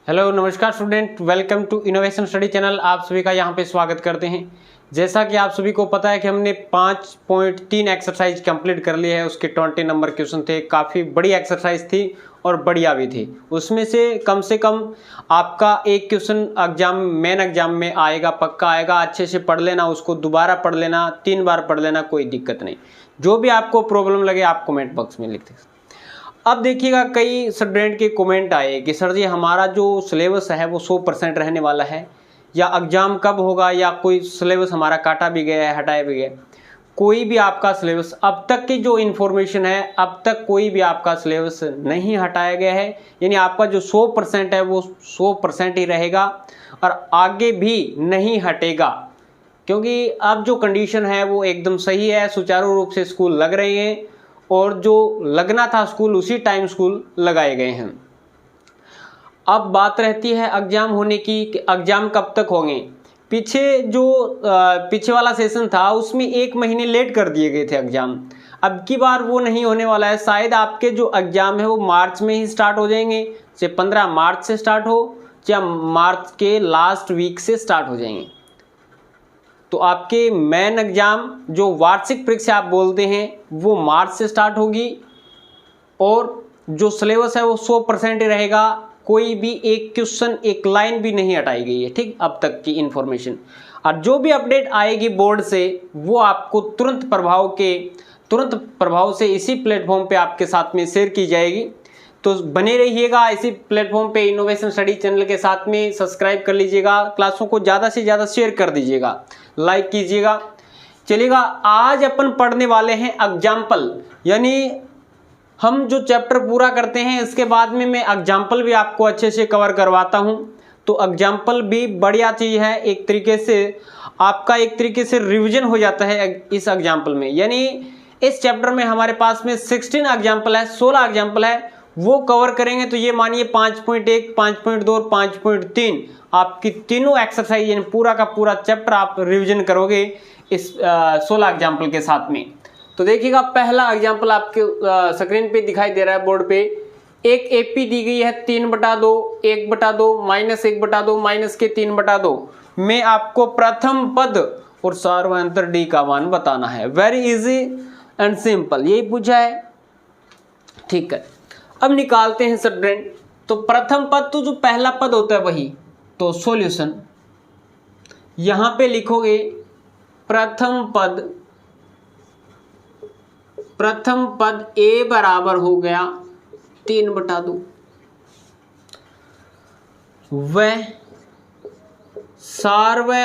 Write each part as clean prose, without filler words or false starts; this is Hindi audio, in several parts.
हेलो नमस्कार student, welcome to innovation study channel. आप सभी का यहाँ पे स्वागत करते हैं। जैसा कि आप सभी को पता है कि हमने 5.3 एक्सरसाइज कंप्लीट कर लिए है। उसके 20 नंबर क्वेश्चन थे। काफ़ी बड़ी एक्सरसाइज थी और बढ़िया भी थी। उसमें से कम आपका एक क्वेश्चन मेन एग्जाम में आएगा, पक्का आएगा। अच्छे से पढ़ लेना, उसको दोबारा पढ़ लेना, 3 बार पढ़ लेना, कोई दिक्कत नहीं। जो भी आपको प्रॉब्लम लगे आप कमेंट बॉक्स में लिख सकते। अब देखिएगा, कई स्टूडेंट के कमेंट आए कि सर जी हमारा जो सिलेबस है वो 100% रहने वाला है, या एग्ज़ाम कब होगा, या कोई सिलेबस हमारा काटा भी गया है, हटाया भी गया। कोई भी आपका सिलेबस, अब तक की जो इन्फॉर्मेशन है, अब तक कोई भी आपका सिलेबस नहीं हटाया गया है। यानी आपका जो 100% है वो 100% ही रहेगा और आगे भी नहीं हटेगा, क्योंकि अब जो कंडीशन है वो एकदम सही है। सुचारू रूप से स्कूल लग रहे हैं और जो लगना था स्कूल उसी टाइम स्कूल लगाए गए हैं। अब बात रहती है एग्जाम होने की कि एग्जाम कब तक होंगे। पीछे वाला सेशन था उसमें 1 महीने लेट कर दिए गए थे एग्जाम। अब की बार वो नहीं होने वाला है। शायद आपके जो एग्जाम है वो मार्च में ही स्टार्ट हो जाएंगे, चाहे 15 मार्च से स्टार्ट हो या मार्च के लास्ट वीक से स्टार्ट हो जाएंगे। तो आपके मेन एग्जाम जो वार्षिक परीक्षा आप बोलते हैं वो मार्च से स्टार्ट होगी और जो सिलेबस है वो 100% ही रहेगा। कोई भी एक क्वेश्चन, एक लाइन भी नहीं हटाई गई है, ठीक। अब तक की इंफॉर्मेशन और जो भी अपडेट आएगी बोर्ड से वो आपको तुरंत प्रभाव से इसी प्लेटफॉर्म पे आपके साथ में शेयर की जाएगी। तो बने रहिएगा इसी प्लेटफॉर्म पे, इनोवेशन स्टडी चैनल के साथ में। सब्सक्राइब कर लीजिएगा, क्लासों को ज़्यादा से ज़्यादा शेयर कर दीजिएगा, लाइक कीजिएगा। चलिएगा, आज अपन पढ़ने वाले हैं एग्जाम्पल। यानी हम जो चैप्टर पूरा करते हैं इसके बाद में मैं एग्जाम्पल भी आपको अच्छे से कवर करवाता हूं। तो एग्जाम्पल भी बढ़िया चीज़ है। एक तरीके से आपका रिवीजन हो जाता है इस एग्जाम्पल में। यानी इस चैप्टर में हमारे पास में 16 एग्जाम्पल है, 16 एग्जाम्पल है, वो कवर करेंगे। तो ये मानिए 5.1, 5.2 और 5.3 आपकी तीनों एक्सरसाइज, यानी पूरा का पूरा चैप्टर आप रिवीजन करोगे इस 16 एग्जाम्पल के साथ में। तो देखिएगा, पहला एग्जाम्पल आपके स्क्रीन पे दिखाई दे रहा है बोर्ड पे। एक एपी दी गई है 3/2, 1/2, -1/2, माइनस के 3/2 में आपको प्रथम पद और सार्वंतर डी का मान बताना है। वेरी इजी एंड सिंपल, यही पूछा है, ठीक है। अब निकालते हैं स्टूडेंट। तो प्रथम पद, तो जो पहला पद होता है वही, तो सॉल्यूशन यहां पे लिखोगे प्रथम पद ए बराबर हो गया 3/2, वह सार्वय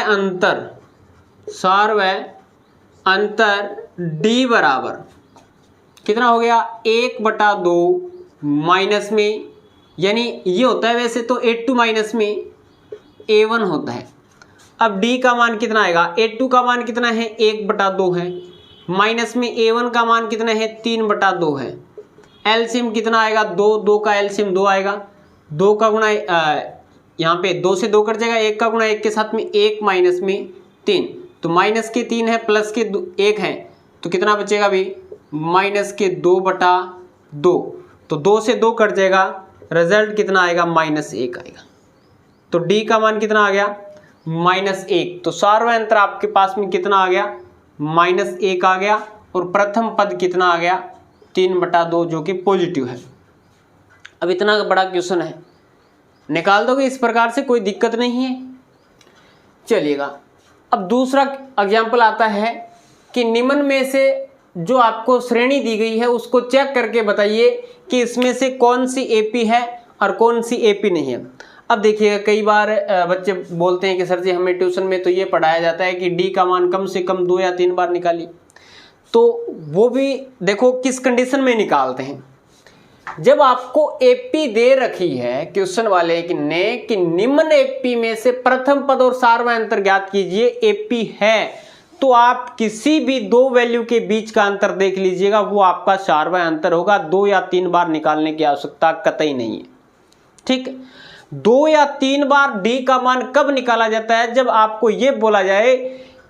अंतर डी बराबर कितना हो गया 1/2 माइनस में, यानी ये होता है वैसे तो A2 माइनस में A1 होता है। अब D का मान कितना आएगा, A2 का मान कितना है 1/2 है, माइनस में A1 का मान कितना है 3/2 है। एलसीएम कितना आएगा 2 का एलसीएम 2 आएगा। 2 का गुणा यहाँ पे 2 से 2 कट जाएगा, 1 का गुणा 1 के साथ में 1 माइनस में 3, तो माइनस के 3 है, प्लस के 1 है, तो कितना बचेगा भाई माइनस के 2/2। तो 2 से 2 कट जाएगा, रिजल्ट कितना आएगा -1 आएगा। तो डी का मान कितना आ गया -1। तो सार्वय अंतर आपके पास में कितना आ गया -1 आ गया। और प्रथम पद कितना आ गया 3/2, जो कि पॉजिटिव है। अब इतना बड़ा क्वेश्चन है, निकाल दोगे इस प्रकार से, कोई दिक्कत नहीं है। चलिएगा, अब दूसरा एग्जाम्पल आता है कि निम्न में से जो आपको श्रेणी दी गई है उसको चेक करके बताइए कि इसमें से कौन सी एपी है और कौन सी एपी नहीं है। अब देखिएगा, कई बार बच्चे बोलते हैं कि सर जी हमें ट्यूशन में तो ये पढ़ाया जाता है कि डी का मान कम से कम 2 या 3 बार निकालिए। तो वो भी देखो किस कंडीशन में निकालते हैं। जब आपको एपी दे रखी है क्वेश्चन वाले ने कि निम्न एपी में से प्रथम पद और सार्वय अंतर ज्ञात कीजिए, एपी है, तो आप किसी भी 2 वैल्यू के बीच का अंतर देख लीजिएगा, वो आपका सार्वय अंतर होगा। 2 या 3 बार निकालने की आवश्यकता कतई नहीं है, ठीक। 2 या 3 बार डी का मान कब निकाला जाता है, जब आपको ये बोला जाए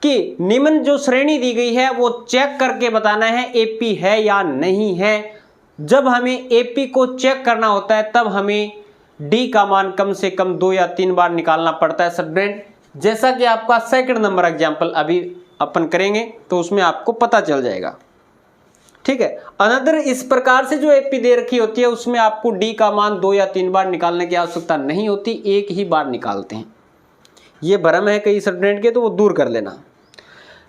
कि निम्न जो श्रेणी दी गई है वो चेक करके बताना है एपी है या नहीं है। जब हमें एपी को चेक करना होता है तब हमें डी का मान कम से कम 2 या 3 बार निकालना पड़ता है स्टूडेंट। जैसा कि आपका सेकंड नंबर एग्जाम्पल अभी अपन करेंगे तो उसमें आपको पता चल जाएगा, ठीक है। अनदर इस प्रकार से जो एपी दे रखी होती है उसमें आपको डी का मान 2 या 3 बार निकालने की आवश्यकता नहीं होती, एक ही बार निकालते हैं। ये भ्रम है कई स्टूडेंट के, तो वो दूर कर लेना।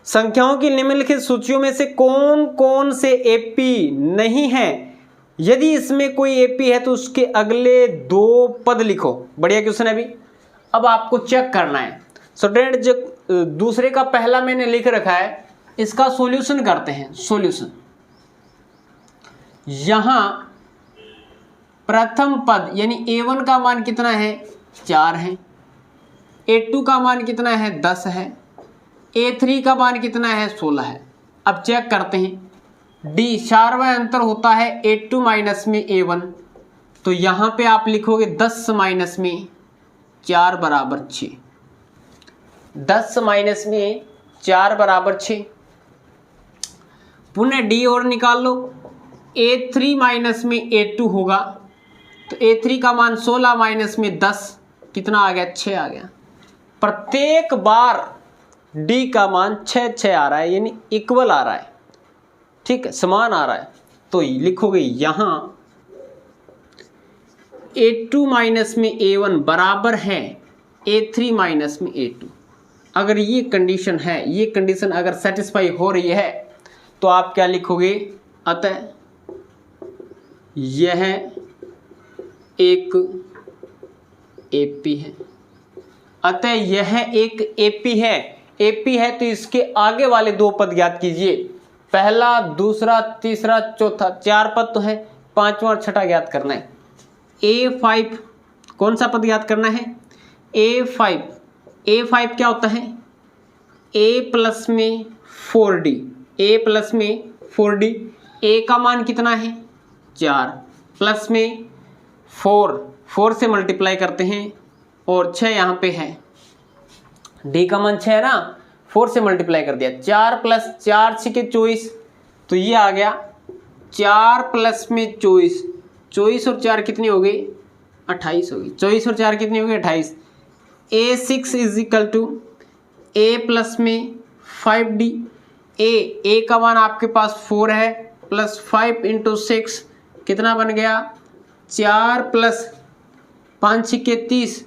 संख्याओं की निम्नलिखित सूचियों में से कौन कौन से एपी नहीं है? यदि इसमें कोई एपी है तो उसके अगले 2 पद लिखो। बढ़िया क्वेश्चन है। अभी अब आपको चेक करना है स्टूडेंट, जो दूसरे का पहला मैंने लिख रखा है इसका सॉल्यूशन करते हैं। सॉल्यूशन, यहां प्रथम पद यानी a1 का मान कितना है? 4 है। a2 का मान कितना है? 10 है। a3 का मान कितना है? 16 है। अब चेक करते हैं। डी चारवां अंतर होता है a2 माइनस में a1, तो यहां पे आप लिखोगे 10 माइनस में 4 बराबर 6। 10 माइनस में 4 बराबर 6। पुनः डी और निकाल लो। a3 माइनस में a2 होगा, तो a3 का मान 16 माइनस में 10 कितना आ गया? 6 आ गया। प्रत्येक बार डी का मान 6 आ रहा है, यानी इक्वल आ रहा है, ठीक है, समान आ रहा है। तो लिखोगे यहां a2 माइनस में a1 बराबर है a3 माइनस में a2। अगर ये कंडीशन है, ये कंडीशन अगर सेटिस्फाई हो रही है तो आप क्या लिखोगे? अतः यह एक एपी है। अतः यह एक एपी है। एपी है तो इसके आगे वाले 2 पद ज्ञात कीजिए। पहला, दूसरा, तीसरा, चौथा, 4 पद तो है, 5वां और 6ठा ज्ञात करना है। a5 कौन सा पद ज्ञात करना है? a5। a5 क्या होता है? a प्लस में 4d। a प्लस में 4d। a का मान कितना है? 4 प्लस में 4 से मल्टीप्लाई करते हैं और 6 यहाँ पे है। डी का मान 6 है ना, 4 से मल्टीप्लाई कर दिया। 4 प्लस 4 6 के 24, तो ये आ गया 4 प्लस में 24। 24 और 4 कितनी हो गई? 28 होगी। 24 और 4 कितनी हो गई? 28। a6 is equal to a plus में 5d। a का मान आपके पास 4 है, प्लस 5 इंटू 6 कितना बन गया? 4 प्लस 5 6 के 30,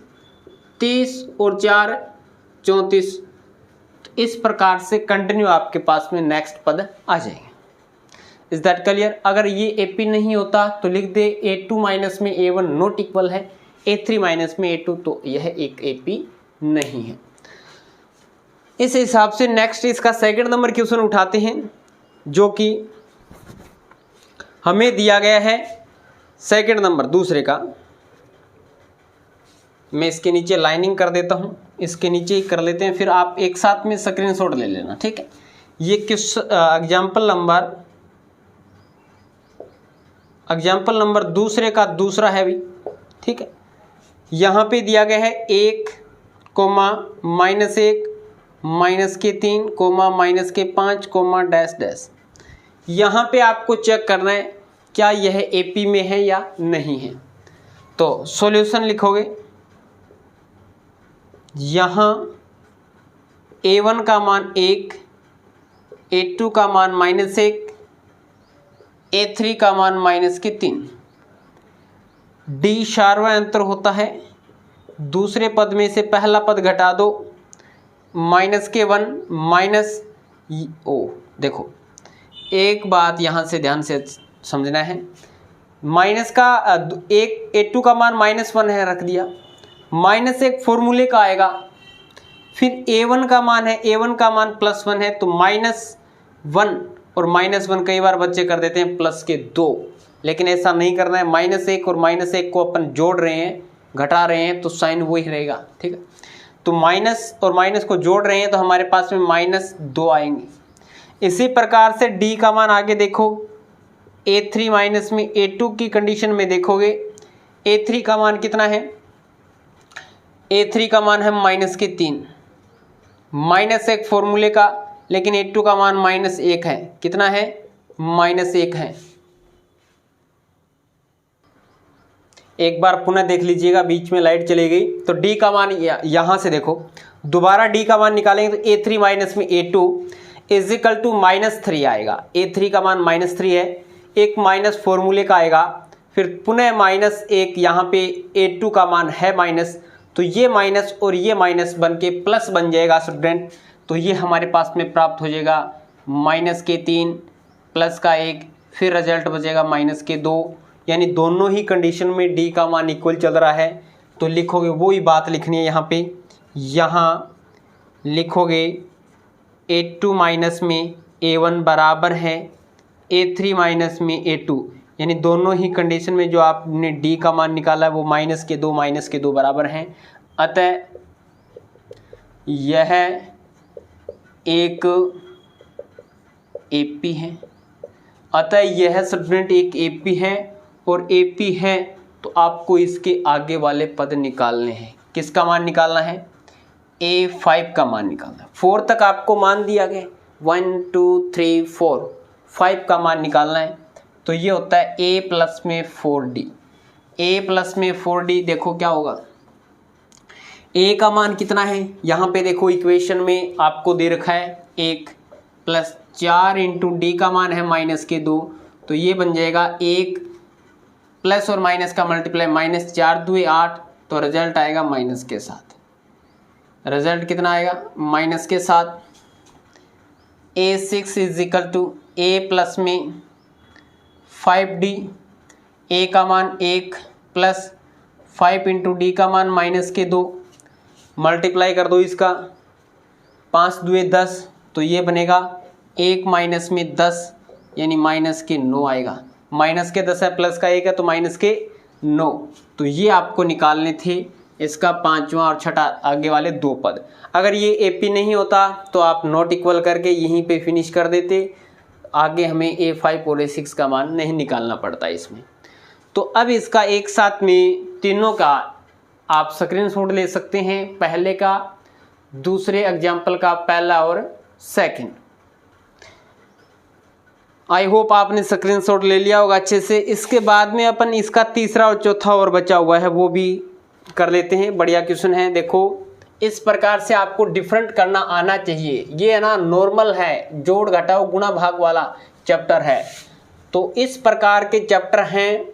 30 और 4 34। इस प्रकार से कंटिन्यू आपके पास में नेक्स्ट पद आ जाएंगे। Is that clear? अगर ये एपी नहीं होता तो लिख दे a2 माइनस में a1 नॉट इक्वल है a3 माइनस में a2, तो यह एक एपी नहीं है। इस हिसाब से नेक्स्ट इसका सेकंड नंबर क्वेश्चन उठाते हैं, जो कि हमें दिया गया है सेकंड नंबर दूसरे का। मैं इसके नीचे लाइनिंग कर देता हूं, इसके नीचे ही कर लेते हैं, फिर आप एक साथ में स्क्रीनशॉट ले लेना, ठीक है। ये किस एग्जाम्पल नंबर दूसरे का दूसरा है भी, ठीक है। यहाँ पे दिया गया है 1, -1, -3, -5, डैश डैश। यहाँ पे आपको चेक करना है क्या यह एपी में है या नहीं है। तो सॉल्यूशन लिखोगे, यहाँ a1 का मान 1, a2 का मान -1, a3 का मान -3। डी चारवां अंतर होता है, दूसरे पद में से पहला पद घटा दो, -1 माइनस ओ। देखो एक बात यहाँ से ध्यान से समझना है, माइनस का एक a2 का मान -1 है, रख दिया। -1 फॉर्मूले का आएगा, फिर a1 का मान है, a1 का मान +1 है, तो -1 और -1 कई बार बच्चे कर देते हैं प्लस के 2, लेकिन ऐसा नहीं करना है। -1 और -1 को अपन जोड़ रहे हैं, घटा रहे हैं, तो साइन वही रहेगा, ठीक है। तो माइनस और माइनस को जोड़ रहे हैं तो हमारे पास में -2 आएंगे। इसी प्रकार से डी का मान आगे देखो, a3 माइनस में a2 की कंडीशन में देखोगे, a3 का मान कितना है? a3 का मान है -3, -1 फॉर्मूले का, लेकिन a2 का मान -1 है। कितना है? -1 है। एक बार पुनः देख लीजिएगा, बीच में लाइट चली गई। तो डी का मान यहाँ से देखो, दोबारा डी का मान निकालेंगे तो A3 माइनस में A2 इज इक्वल टू -3 आएगा। A3 का मान -3 है, एक माइनस फॉर्मूले का आएगा, फिर पुनः -1 यहाँ पे A2 का मान है माइनस, तो ये माइनस और ये माइनस बन के प्लस बन जाएगा स्टूडेंट। तो ये हमारे पास में प्राप्त हो जाएगा -3 प्लस का 1, फिर रिजल्ट बचेगा -2, यानी दोनों ही कंडीशन में डी का मान इक्वल चल रहा है। तो लिखोगे वही बात लिखनी है यहाँ पे, यहाँ लिखोगे A2 माइनस में A1 बराबर है A3 माइनस में A2, यानी दोनों ही कंडीशन में जो आपने डी का मान निकाला है वो -2 बराबर हैं। अतः यह एक AP है, अतः यह स्टूडेंट एक AP है, और AP है तो आपको इसके आगे वाले पद निकालने हैं। किसका मान निकालना है? A5 का मान निकालना है। 4 तक आपको मान दिया गया, 1 2 3 4, 5 का मान निकालना है। तो ये होता है A प्लस में 4D। A प्लस में 4D देखो क्या होगा, A का मान कितना है, यहाँ पे देखो इक्वेशन में आपको दे रखा है 1 प्लस 4 इंटू डी का मान है -2, तो ये बन जाएगा 1 प्लस और माइनस का मल्टीप्लाई, -4 2 8, तो रिजल्ट आएगा माइनस के साथ। रिजल्ट कितना आएगा? माइनस के साथ। A6 is equal to A plus में 5D, A का मान 1 प्लस 5 इंटू डी का मान -2, मल्टीप्लाई कर दो इसका, 5 2 10, तो ये बनेगा 1 माइनस में 10, यानी -9 आएगा। -10 है, प्लस का 1 है तो -9। तो ये आपको निकालने थे इसका पांचवा और छठा आगे वाले 2 पद। अगर ये AP नहीं होता तो आप नॉट इक्वल करके यहीं पे फिनिश कर देते, आगे हमें A5 और A6 का मान नहीं निकालना पड़ता इसमें। तो अब इसका एक साथ में तीनों का आप स्क्रीनशॉट ले सकते हैं, पहले का, दूसरे एग्जाम्पल का, पहला और सेकंड। आई होप आपने स्क्रीनशॉट ले लिया होगा अच्छे से। इसके बाद में अपन इसका तीसरा और चौथा और बचा हुआ है वो भी कर लेते हैं। बढ़िया क्वेश्चन है। देखो इस प्रकार से आपको डिफरेंट करना आना चाहिए। ये है ना नॉर्मल है, जोड़ घटाओ गुणा भाग वाला चैप्टर है। तो इस प्रकार के चैप्टर हैं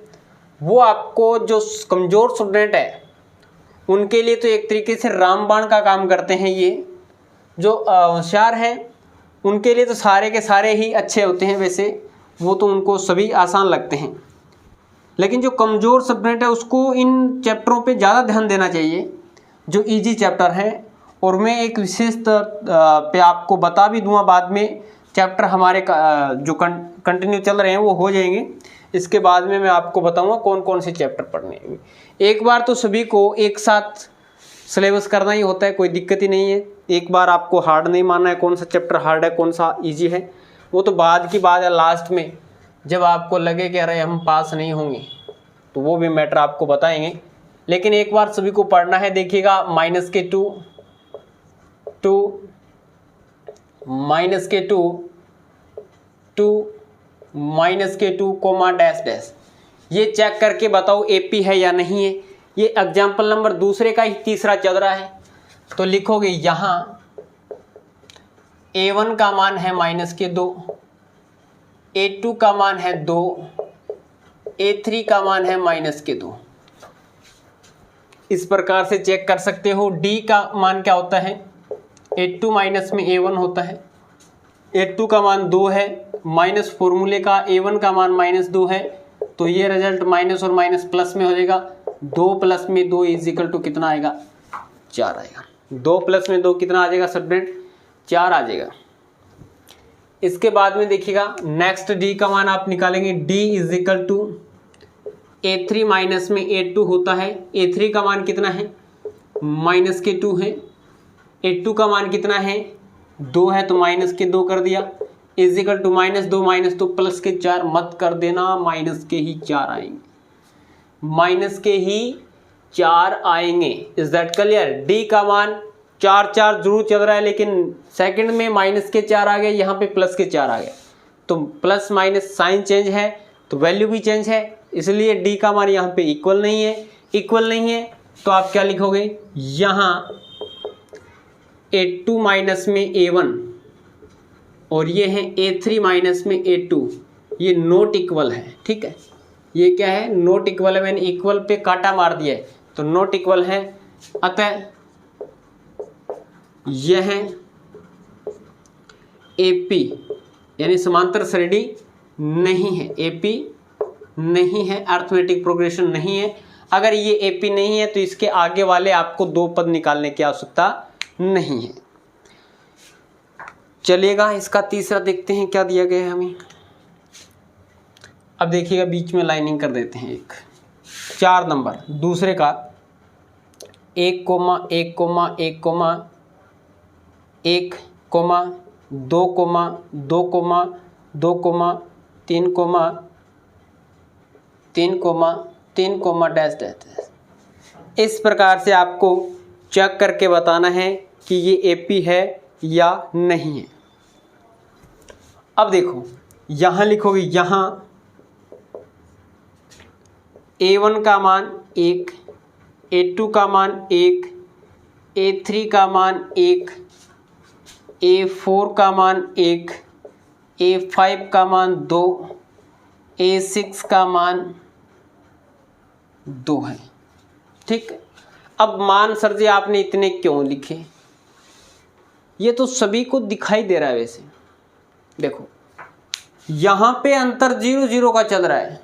वो आपको जो कमज़ोर स्टूडेंट है उनके लिए तो एक तरीके से रामबाण का काम करते हैं। ये जो होशियार हैं उनके लिए तो सारे के सारे ही अच्छे होते हैं, वैसे वो तो उनको सभी आसान लगते हैं। लेकिन जो कमज़ोर स्टूडेंट है उसको इन चैप्टरों पे ज़्यादा ध्यान देना चाहिए जो इजी चैप्टर हैं। और मैं एक विशेष पे आपको बता भी दूंगा बाद में, चैप्टर हमारे जो कंटिन्यू चल रहे हैं वो हो जाएंगे। इसके बाद में मैं आपको बताऊंगा कौन कौन से चैप्टर पढ़ने हैं। एक बार तो सभी को एक साथ सिलेबस करना ही होता है, कोई दिक्कत ही नहीं है। एक बार आपको हार्ड नहीं मानना है, कौन सा चैप्टर हार्ड है कौन सा इजी है, वो तो बाद की बात है। लास्ट में जब आपको लगे कि अरे हम पास नहीं होंगे तो वो भी मैटर आपको बताएंगे। लेकिन एक बार सभी को पढ़ना है। देखिएगा -2 -2 कोमा डैश डैश, ये चेक करके बताओ AP है या नहीं है। ये एग्जाम्पल नंबर दूसरे का ही तीसरा चल रहा है। तो लिखोगे यहाँ A1 का मान है -2, A2 का मान है 2, A3 का मान है -2। इस प्रकार से चेक कर सकते हो। D का मान क्या होता है? A2 माइनस में A1 होता है। A2 का मान 2 है, माइनस फॉर्मूले का A1 का मान -2 है, तो ये रिजल्ट माइनस और माइनस प्लस में हो जाएगा। 2 प्लस में 2 इज इक्वल टू कितना आएगा? 4 आएगा। 2 प्लस में 2 कितना आ जाएगा स्टूडेंट? 4 आ जाएगा। इसके बाद में देखिएगा नेक्स्ट D का मान आप निकालेंगे। D is equal to A3 minus में A2 होता है। A3 का मान कितना है? -2 है। A2 का मान कितना है? 2 है, तो -2 कर दिया, इज इक्वल टू -2 प्लस के 4 मत कर देना, माइनस के ही 4 आएंगे, माइनस के ही 4 आएंगे। Is that clear? D का मान 4 जरूर चल रहा है, लेकिन सेकंड में माइनस के 4 आ गए, यहाँ पे प्लस के 4 आ गए, तो प्लस माइनस साइन चेंज है तो वैल्यू भी चेंज है। इसलिए डी का मान यहाँ पे इक्वल नहीं है। इक्वल नहीं है तो आप क्या लिखोगे, यहाँ A2 माइनस में A1 और ये है A3 माइनस में A2, ये नॉट इक्वल है। ठीक है, ये क्या है, नॉट इक्वल है। मैंने इक्वल पे काटा मार दिया है तो नॉट इक्वल है। अतः यह है AP यानी समांतर श्रेणी नहीं है, AP नहीं है, अर्थमेटिक प्रोग्रेशन नहीं है। अगर ये AP नहीं है तो इसके आगे वाले आपको दो पद निकालने की आवश्यकता नहीं है। चलेगा, इसका तीसरा देखते हैं क्या दिया गया है हमें। अब देखिएगा, बीच में लाइनिंग कर देते हैं। एक 4 नंबर दूसरे का 1, 1, 1, 1, 2, 2, 2, 3, 3, डैश डैश। इस प्रकार से आपको चेक करके बताना है कि ये AP है या नहीं है। अब देखो, यहाँ लिखोगे, यहाँ A1 का मान 1, A2 का मान 1, A3 का मान 1, A4 का मान 1, A5 का मान 2, A6 का मान 2 है। ठीक, अब मान सर जी आपने इतने क्यों लिखे, ये तो सभी को दिखाई दे रहा है। वैसे देखो, यहाँ पे अंतर 0, 0 का चल रहा है,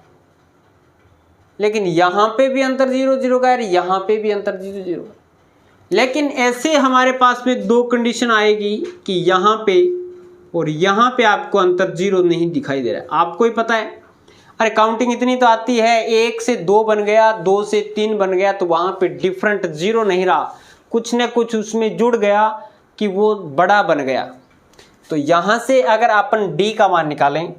लेकिन यहाँ पे भी अंतर 0, 0 का है, यहाँ पे भी अंतर 0, 0 का। लेकिन ऐसे हमारे पास में दो कंडीशन आएगी कि यहाँ पे और यहाँ पे आपको अंतर 0 नहीं दिखाई दे रहा है। आपको ही पता है, अरे काउंटिंग इतनी तो आती है, 1 से 2 बन गया, 2 से 3 बन गया, तो वहाँ पे डिफरेंट 0 नहीं रहा, कुछ न कुछ उसमें जुड़ गया कि वो बड़ा बन गया। तो यहाँ से अगर अपन D का मान निकालें,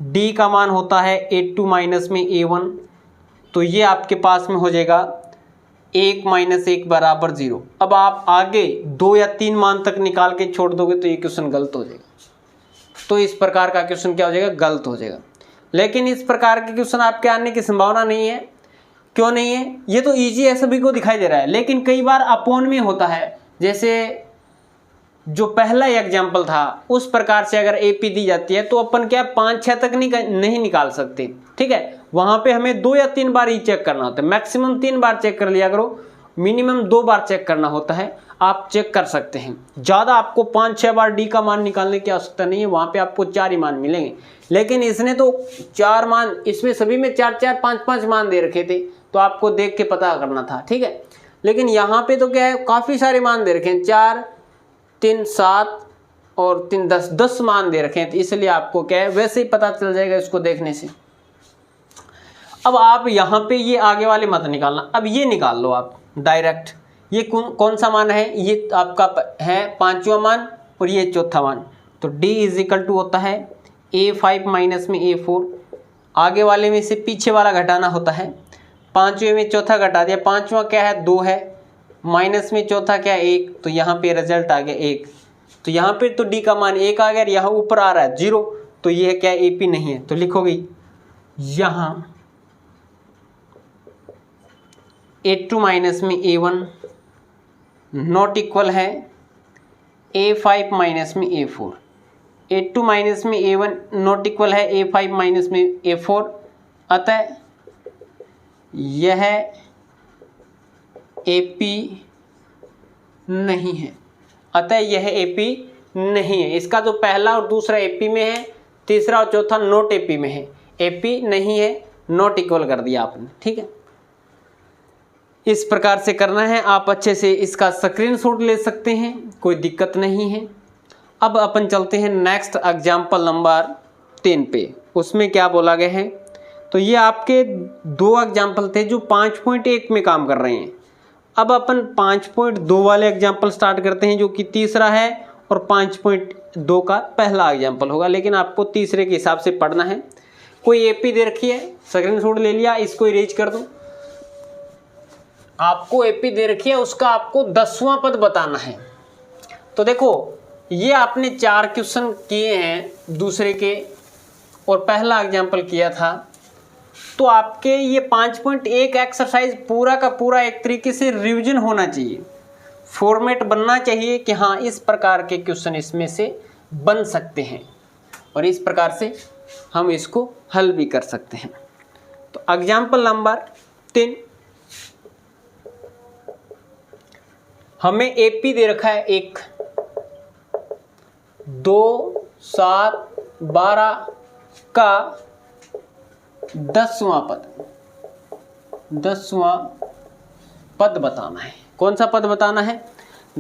D का मान होता है A2 माइनस में A1, तो ये आपके पास में हो जाएगा 1 माइनस 1 बराबर 0। अब आप आगे 2 या 3 मान तक निकाल के छोड़ दोगे तो ये क्वेश्चन गलत हो जाएगा। तो इस प्रकार का क्वेश्चन क्या हो जाएगा, गलत हो जाएगा। लेकिन इस प्रकार के क्वेश्चन आपके आने की संभावना नहीं है। क्यों नहीं है, ये तो ईजी है, सभी को दिखाई दे रहा है, लेकिन कई बार अपोन में होता है। जैसे जो पहला एग्जाम्पल था उस प्रकार से अगर AP दी जाती है तो अपन क्या 5-6 तक नहीं निकाल सकते। ठीक है, वहाँ पे हमें 2 या 3 बार ही चेक करना होता है। मैक्सिमम 3 बार चेक कर लिया करो, मिनिमम 2 बार चेक करना होता है। आप चेक कर सकते हैं, ज़्यादा आपको 5-6 बार D का मान निकालने की आवश्यकता नहीं है, वहाँ पे आपको 4 ही मान मिलेंगे। लेकिन इसने तो 4 मान, इसमें सभी में 4-4, 5-5 मान दे रखे थे, तो आपको देख के पता करना था। ठीक है, लेकिन यहाँ पे तो क्या है, काफ़ी सारे मान दे रखे हैं, 4, 3, 7 और 3, 10 मान दे रखे हैं, तो इसलिए आपको क्या है, वैसे ही पता चल जाएगा इसको देखने से। अब आप यहाँ पे ये आगे वाले मत निकालना, अब ये निकाल लो आप डायरेक्ट। ये कौन सा मान है, ये आपका है 5वां मान और ये 4था मान। तो D इज इक्वल टू होता है A5 माइनस में A4। आगे वाले में से पीछे वाला घटाना होता है। 5वें में चौथा घटा दिया, 5वां क्या है, 2 है, माइनस में चौथा क्या है, 1, तो यहाँ पे रिजल्ट आ गया 1। तो यहाँ पे तो D का मान 1 आ गया, यहाँ ऊपर आ रहा है 0, तो यह क्या है, AP नहीं है। तो लिखोगे यहाँ A2 माइनस में A1 नॉट इक्वल है A5 माइनस में A4। A2 माइनस में A1 नॉट इक्वल है A5 माइनस में A4। अतः यह AP नहीं है। अतः यह AP नहीं है। इसका जो पहला और दूसरा AP में है, तीसरा और चौथा नॉट AP में है। AP नहीं है, नॉट इक्वल कर दिया आपने। ठीक है, इस प्रकार से करना है। आप अच्छे से इसका स्क्रीनशॉट ले सकते हैं, कोई दिक्कत नहीं है। अब अपन चलते हैं नेक्स्ट एग्जाम्पल नंबर 10 पे। उसमें क्या बोला गया है, तो ये आपके 2 एग्जाम्पल थे जो 5.1 में काम कर रहे हैं। अब अपन 5.2 वाले एग्जाम्पल स्टार्ट करते हैं, जो कि तीसरा है, और 5.2 का पहला एग्जाम्पल होगा, लेकिन आपको तीसरे के हिसाब से पढ़ना है। कोई AP दे रखी है, स्क्रीनशॉट ले लिया, इसको इरेज कर दो। आपको AP दे रखी है, उसका आपको 10वां पद बताना है। तो देखो, ये आपने 4 क्वेश्चन किए हैं दूसरे के, और पहला एग्जाम्पल किया था तो आपके ये 5.1 एक्सरसाइज पूरा का पूरा एक तरीके से रिवीजन होना चाहिए, फॉर्मेट बनना चाहिए कि हाँ इस प्रकार के क्वेश्चन इसमें से बन सकते हैं और इस प्रकार से हम इसको हल भी कर सकते हैं। तो एग्जाम्पल नंबर 3, हमें एपी दे रखा है एक 2, 7, 12 का 10वां पद बताना है। कौन सा पद बताना है?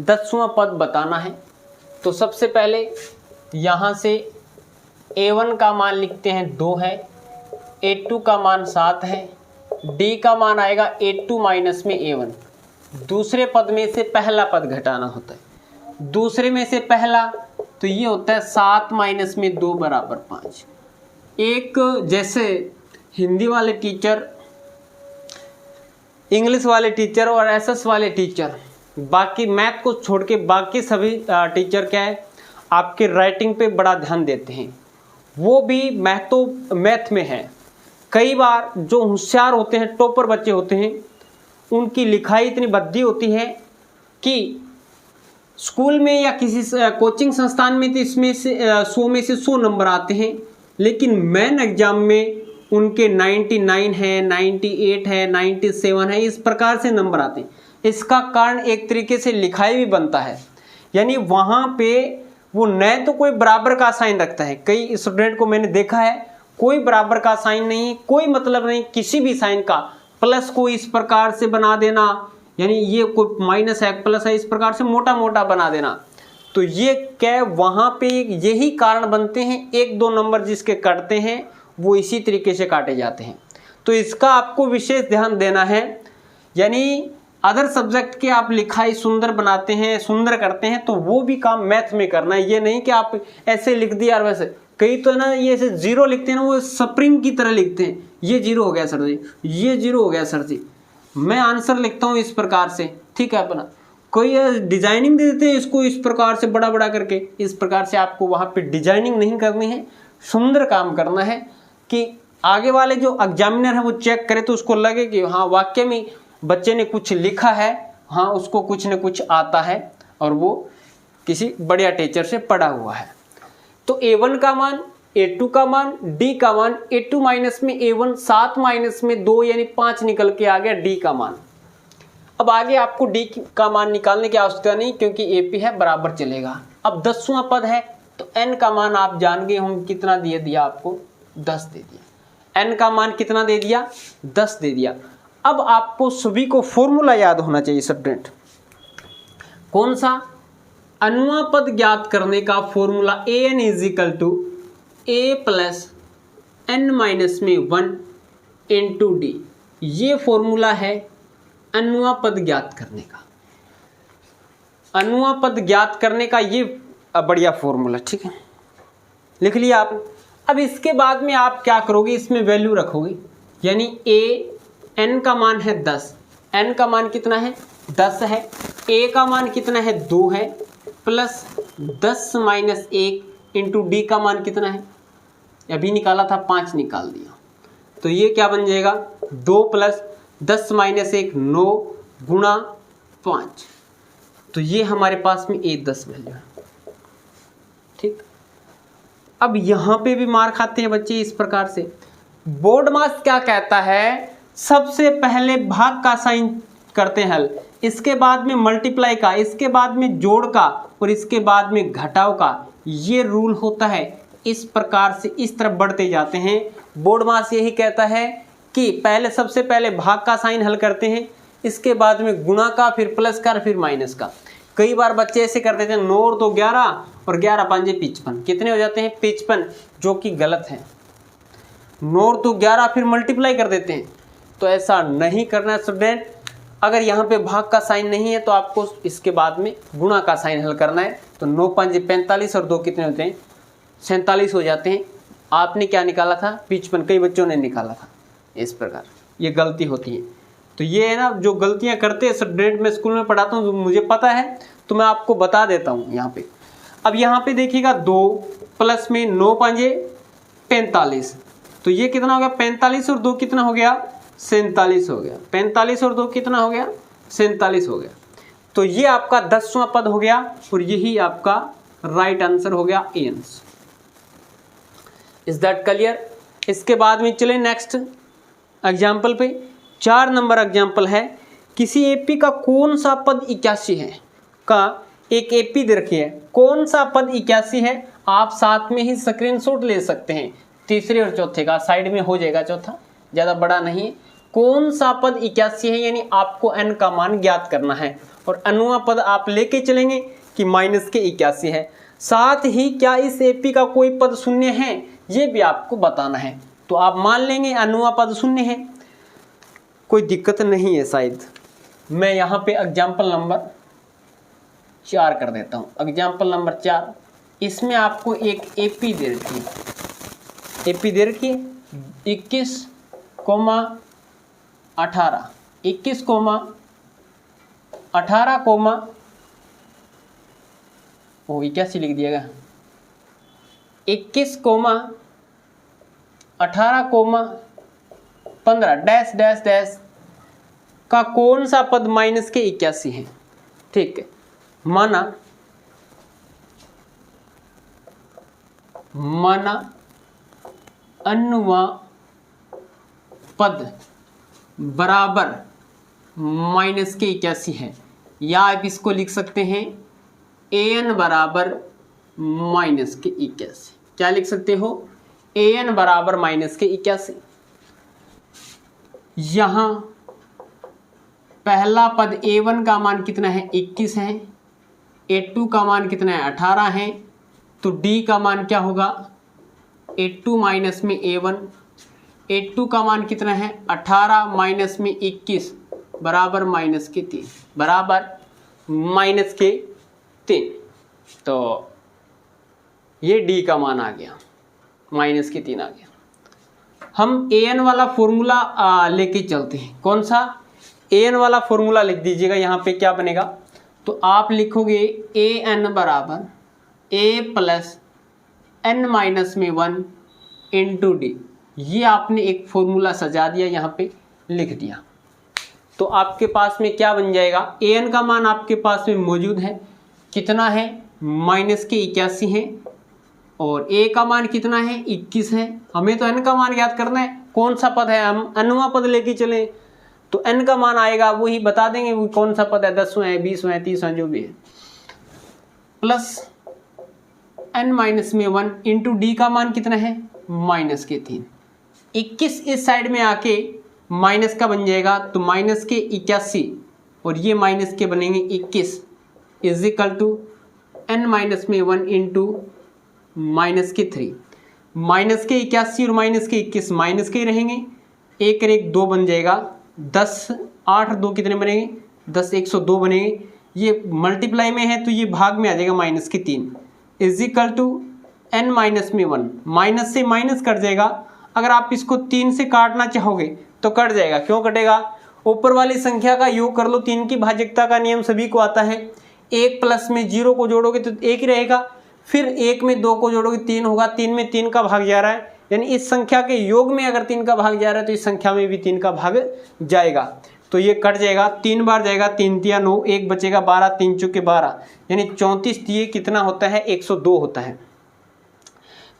10वां पद बताना है। तो सबसे पहले यहाँ से A1 का मान लिखते हैं 2 है, A2 का मान 7 है, D का मान आएगा A2 माइनस में A1। दूसरे पद में से पहला पद घटाना होता है। दूसरे में से पहला तो ये होता है 7 माइनस में 2 बराबर 5। एक जैसे हिंदी वाले टीचर, इंग्लिश वाले टीचर और एसएस वाले टीचर, बाकी मैथ को छोड़ के बाकी सभी टीचर क्या है आपके राइटिंग पे बड़ा ध्यान देते हैं, वो भी मैथ में है। कई बार जो होशियार होते हैं, टॉपर बच्चे होते हैं, उनकी लिखाई इतनी भद्दी होती है कि स्कूल में या किसी कोचिंग संस्थान में तो इसमें से 100 में से 100 नंबर आते हैं, लेकिन मेन एग्जाम में उनके 99 है, 98 है, 97 है, इस प्रकार से नंबर आते हैं। इसका कारण एक तरीके से लिखाई भी बनता है, यानी वहाँ पे वो न तो कोई बराबर का साइन रखता है। कई स्टूडेंट को मैंने देखा है कोई बराबर का साइन नहीं, कोई मतलब नहीं किसी भी साइन का, प्लस को इस प्रकार से बना देना, यानी ये कोई माइनस है प्लस है, इस प्रकार से मोटा मोटा बना देना। तो ये क्या वहाँ पे यही कारण बनते हैं, 1-2 नंबर जिसके कटते हैं वो इसी तरीके से काटे जाते हैं। तो इसका आपको विशेष ध्यान देना है। यानी अदर सब्जेक्ट के आप लिखाई सुंदर बनाते हैं, सुंदर करते हैं, तो वो भी काम मैथ में करना है। ये नहीं कि आप ऐसे लिख दिया और वैसे, कई तो ना ये ऐसे 0 लिखते हैं ना, वो स्प्रिंग की तरह लिखते हैं, ये 0 हो गया सर जी, ये 0 हो गया सर जी। मैं आंसर लिखता हूँ इस प्रकार से, ठीक है अपना, कोई डिजाइनिंग दे देते हैं इसको इस प्रकार से बड़ा बड़ा करके। इस प्रकार से आपको वहाँ पे डिजाइनिंग नहीं करनी है, सुंदर काम करना है कि आगे वाले जो एग्जामिनर है वो चेक करे तो उसको लगे कि हाँ वाकई में बच्चे ने कुछ लिखा है, हाँ उसको कुछ न कुछ आता है और वो किसी बढ़िया टीचर से पढ़ा हुआ है। तो A1 का मान, A2 का मान, D का मान, A2 माइनस में A1, 7 माइनस में 2 यानी 5 निकल के आ गया D का मान। अब आगे आपको D का मान निकालने की आवश्यकता नहीं क्योंकि AP है, बराबर चलेगा। अब 10वां पद है तो N का मान आप जान गए होंगे, कितना दे दिया आपको, 10 दे दिया। N का मान कितना दे दिया, 10 दे दिया। अब आपको सभी को फॉर्मूला याद होना चाहिए स्टूडेंट। कौन सा? अनुआ पद ज्ञात करने का formula AN = A plus N minus में 1 इंटू D। ये फॉर्मूला है अनुआ पद ज्ञात करने का। अनुआ पद ज्ञात करने का ये बढ़िया फॉर्मूला, ठीक है, लिख लिया आपने। अब इसके बाद में आप क्या करोगे, इसमें वैल्यू रखोगे, यानी N का मान है 10, N का मान कितना है 10 है, A का मान कितना है 2 है, प्लस 10 माइनस 1 इंटू D का मान कितना है, अभी निकाला था 5 निकाल दिया, तो ये क्या बन जाएगा 2 प्लस 10 माइनस 1 9 गुणा 5। तो ये हमारे पास में A10 वैल्यू है, ठीक। अब यहाँ पे भी मार खाते हैं बच्चे इस प्रकार से। बोर्ड मास क्या कहता है, सबसे पहले भाग का साइन करते हैं हल, इसके बाद में मल्टीप्लाई का, इसके बाद में जोड़ का और इसके बाद में घटाव का, ये रूल होता है। इस प्रकार से इस तरफ बढ़ते जाते हैं। बोर्ड मास यही कहता है कि पहले सबसे पहले भाग का साइन हल करते हैं, इसके बाद में गुणा का, फिर प्लस का, फिर माइनस का। कई बार बच्चे ऐसे कर देते हैं 9 और 2 11 और 11 5 55, कितने हो जाते हैं 55, जो कि गलत है। 9 और 2 11 फिर मल्टीप्लाई कर देते हैं, तो ऐसा नहीं करना स्टूडेंट। अगर यहाँ पे भाग का साइन नहीं है तो आपको इसके बाद में गुणा का साइन हल करना है। तो 9 5 45 और 2 कितने होते हैं 47 हो जाते हैं। आपने क्या निकाला था 55, कई बच्चों ने निकाला था इस प्रकार, ये गलती होती है। तो ये है ना जो गलतियां करते हैं स्टूडेंट, मैं स्कूल में पढ़ाता हूँ, मुझे पता है तो मैं आपको बता देता हूँ यहाँ पे। अब यहाँ पे देखिएगा 2 प्लस में 9 5 45, तो ये कितना हो गया 45 और 2 कितना हो गया 47 हो गया। 45 और 2 कितना हो गया 47 हो गया। तो ये आपका 10वां पद हो गया और यही आपका राइट आंसर हो गया A answer. Is that clear? इसके बाद में चले नेक्स्ट एग्जाम्पल पे। 4 नंबर एग्जाम्पल है, किसी एपी का कौन सा पद 81 है का एक एपी दे रखी है, कौन सा पद 81 है, आप साथ में ही स्क्रीनशॉट ले सकते हैं तीसरे और चौथे का, साइड में हो जाएगा चौथा, ज़्यादा बड़ा नहीं। कौन सा पद 81 है, यानी आपको n का मान ज्ञात करना है और अनुवा पद आप लेके चलेंगे कि माइनस के 81 है। साथ ही क्या इस एपी का कोई पद शून्य है, ये भी आपको बताना है। तो आप मान लेंगे अनुवा पद शून्य है, कोई दिक्कत नहीं है शायद। मैं यहाँ पे एग्जाम्पल नंबर 4 कर देता हूँ। एग्जाम्पल नंबर 4, इसमें आपको एक एपी दे रखी है, एपी दे रखी है 21,18 21,18 वो 81 लिख दिएगा 21,18,15 डैश डैश डैश का कौन सा पद माइनस के 81 है। ठीक है, माना अनुवा पद बराबर माइनस के 81 है, या आप इसको लिख सकते हैं an बराबर माइनस के 81। क्या लिख सकते हो, an बराबर माइनस के 81। यहां पहला पद a1 का मान कितना है 21 है, a2 का मान कितना है 18 है, तो d का मान क्या होगा a2 माइनस में a1, a2 का मान कितना है 18 माइनस में 21 बराबर माइनस के 3 बराबर माइनस के 3। तो ये d का मान आ गया, माइनस के 3 आ गया। हम an वाला फॉर्मूला लेके चलते हैं। कौन सा an वाला फॉर्मूला लिख दीजिएगा। यहाँ पे क्या बनेगा, तो आप लिखोगे an बराबर a प्लस n माइनस में 1 इंटू डी। ये आपने एक फॉर्मूला सजा दिया, यहाँ पे लिख दिया। तो आपके पास में क्या बन जाएगा, an का मान आपके पास में मौजूद है, कितना है माइनस के 81 है, और a का मान कितना है 21 है। हमें तो n का मान याद करना है, कौन सा पद है, हम अनुवा पद लेके चले तो n का मान आएगा वही बता देंगे, वो कौन सा पद है, 10वां है 20वां है 30वां जो भी है, प्लस n माइनस में 1 इंटू डी का मान कितना है माइनस के 3। 21 इस साइड में आके माइनस का बन जाएगा, तो माइनस के 81 और ये माइनस के बनेंगे 21 is equal to n minus में 1 इंटू माइनस के 3। माइनस के 81 और माइनस के 21 माइनस के ही रहेंगे, एक और एक 2 बन जाएगा, 10 8 2 कितने बनेंगे 10 102 बनेंगे। ये मल्टीप्लाई में है तो ये भाग में आ जाएगा माइनस के 3 is equal to n minus में 1, माइनस से माइनस कट जाएगा। अगर आप इसको 3 से काटना चाहोगे तो कट जाएगा, क्यों कटेगा, ऊपर वाली संख्या का योग कर लो। 3 की भाज्यता का नियम सभी को आता है, 1 प्लस में 0 को जोड़ोगे तो 1 ही रहेगा, फिर 1 में 2 को जोड़ोगे 3 होगा, 3 में 3 का भाग जा रहा है, यानी इस संख्या के योग में अगर 3 का भाग जा रहा है तो इस संख्या में भी 3 का भाग जाएगा, तो ये कट जाएगा, 3 बार जाएगा, 3 तिया 9, 1 बचेगा 12, 3 चौके 12, यानी 34 तिये कितना होता है 102 होता है,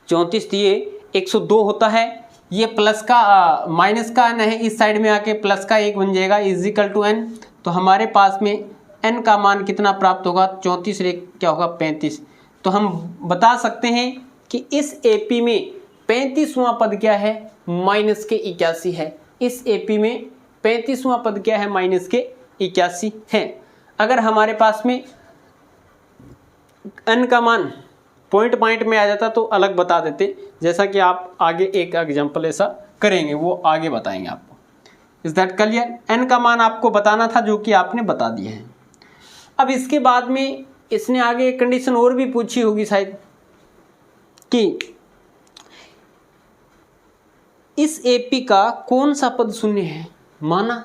34 तिये 102 होता है। ये प्लस का माइनस का n है, इस साइड में आके प्लस का 1 बन जाएगा इज इक्वल टू n। तो हमारे पास में n का मान कितना प्राप्त होगा 34 से क्या होगा 35। तो हम बता सकते हैं कि इस एपी में 35वां पद क्या है माइनस के 81 है। इस एपी में 35वां पद क्या है माइनस के 81 है। अगर हमारे पास में n का मान पॉइंट पॉइंट में आ जाता तो अलग बता देते, जैसा कि आप आगे एक एग्जांपल ऐसा करेंगे वो आगे बताएंगे आपको। Is that clear? n का मान आपको बताना था जो कि आपने बता दिए हैं। अब इसके बाद में इसने आगे एक कंडीशन और भी पूछी होगी शायद कि इस एपी का कौन सा पद शून्य है। माना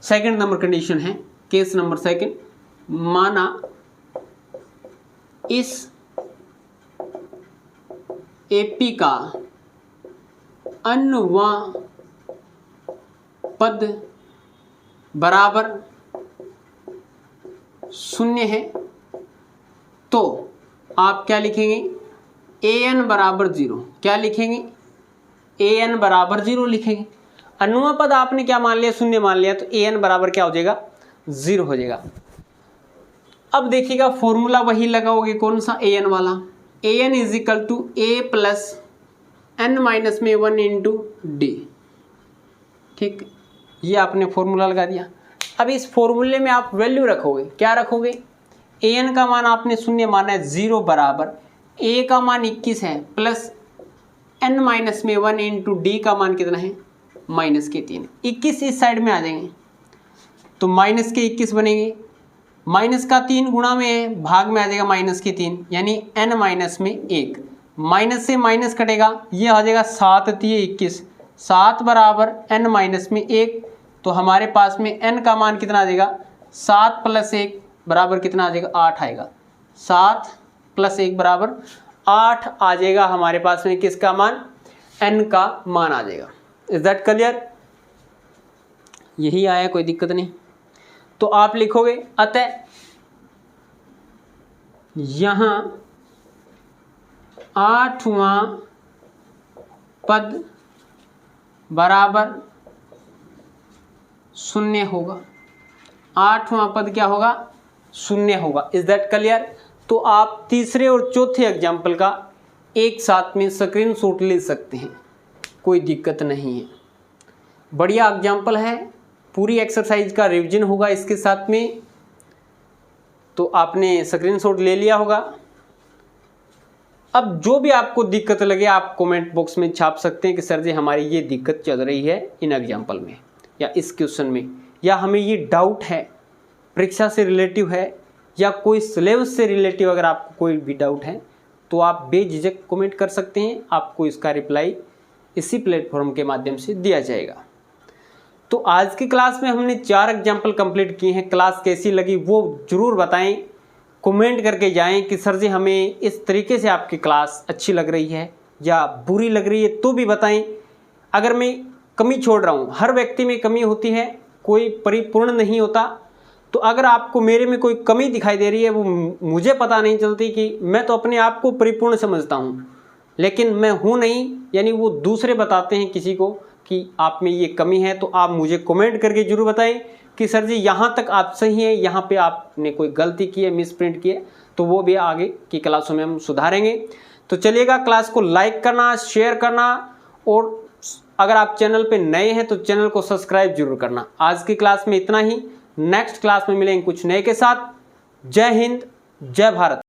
सेकंड नंबर कंडीशन है, केस नंबर सेकंड, माना इस एपी का अन्वा पद बराबर 0 है तो आप क्या लिखेंगे, an बराबर 0। क्या लिखेंगे, an बराबर 0 लिखेंगे। अनुमा पद आपने क्या मान लिया, 0 मान लिया, तो an बराबर क्या हो जाएगा, 0 हो जाएगा। अब देखिएगा फॉर्मूला वही लगाओगे, कौन सा, an वाला। an is equal to a plus n minus में 1 इंटू डी। ठीक, ये आपने फॉर्मूला लगा दिया। अब इस फॉर्मूले में आप वैल्यू रखोगे, क्या रखोगे, an का मान आपने 0 माना है, 0 बराबर a का मान 21 है प्लस n माइनस में 1 इंटू डी का मान कितना है, माइनस के 3। 21 इस साइड में आ जाएंगे तो माइनस के 21 बनेंगे, माइनस का 3 गुणा में है, भाग में आ जाएगा माइनस के 3, यानी n माइनस में 1। माइनस से माइनस कटेगा, ये आ जाएगा 7 3 21, 7 बराबर n माइनस में 1। तो हमारे पास में n का मान कितना आ जाएगा, 7 प्लस 1 बराबर कितना आ जाएगा, 8 आएगा। 7 प्लस 1 बराबर 8 आ जाएगा हमारे पास में, किसका मान, n का मान आ जाएगा। इज दैट क्लियर, यही आया, कोई दिक्कत नहीं। तो आप लिखोगे अतः यहां 8वां पद बराबर 0 होगा। 8वां पद क्या होगा, 0 होगा। Is that clear. तो आप तीसरे और चौथे एग्जाम्पल का एक साथ में स्क्रीनशॉट ले सकते हैं, कोई दिक्कत नहीं है। बढ़िया एग्जाम्पल है, पूरी एक्सरसाइज का रिवीजन होगा इसके साथ में, तो आपने स्क्रीनशॉट ले लिया होगा। अब जो भी आपको दिक्कत लगे आप कमेंट बॉक्स में छाप सकते हैं कि सर जी हमारी ये दिक्कत चल रही है इन एग्जाम्पल में या इस क्वेश्चन में, या हमें ये डाउट है, परीक्षा से रिलेटिव है या कोई सिलेबस से रिलेटिव अगर आपको कोई भी डाउट है तो आप बेझिझक कमेंट कर सकते हैं। आपको इसका रिप्लाई इसी प्लेटफॉर्म के माध्यम से दिया जाएगा। तो आज की क्लास में हमने 4 एग्जाम्पल कंप्लीट किए हैं। क्लास कैसी लगी वो ज़रूर बताएं, कमेंट करके जाएं कि सर जी हमें इस तरीके से आपकी क्लास अच्छी लग रही है या बुरी लग रही है, तो भी बताएं। अगर मैं कमी छोड़ रहा हूँ, हर व्यक्ति में कमी होती है, कोई परिपूर्ण नहीं होता। तो अगर आपको मेरे में कोई कमी दिखाई दे रही है, वो मुझे पता नहीं चलती कि मैं तो अपने आप को परिपूर्ण समझता हूँ, लेकिन मैं हूँ नहीं, यानी वो दूसरे बताते हैं किसी को कि आप में ये कमी है। तो आप मुझे कमेंट करके जरूर बताएं कि सर जी यहाँ तक आप सही हैं, यहाँ पे आपने कोई गलती की है, मिस प्रिंट की है, तो वो भी आगे की क्लासों में हम सुधारेंगे। तो चलिएगा, क्लास को लाइक करना, शेयर करना, और अगर आप चैनल पे नए हैं तो चैनल को सब्सक्राइब जरूर करना। आज की क्लास में इतना ही, नेक्स्ट क्लास में मिलेंगे कुछ नए के साथ। जय हिंद, जय भारत।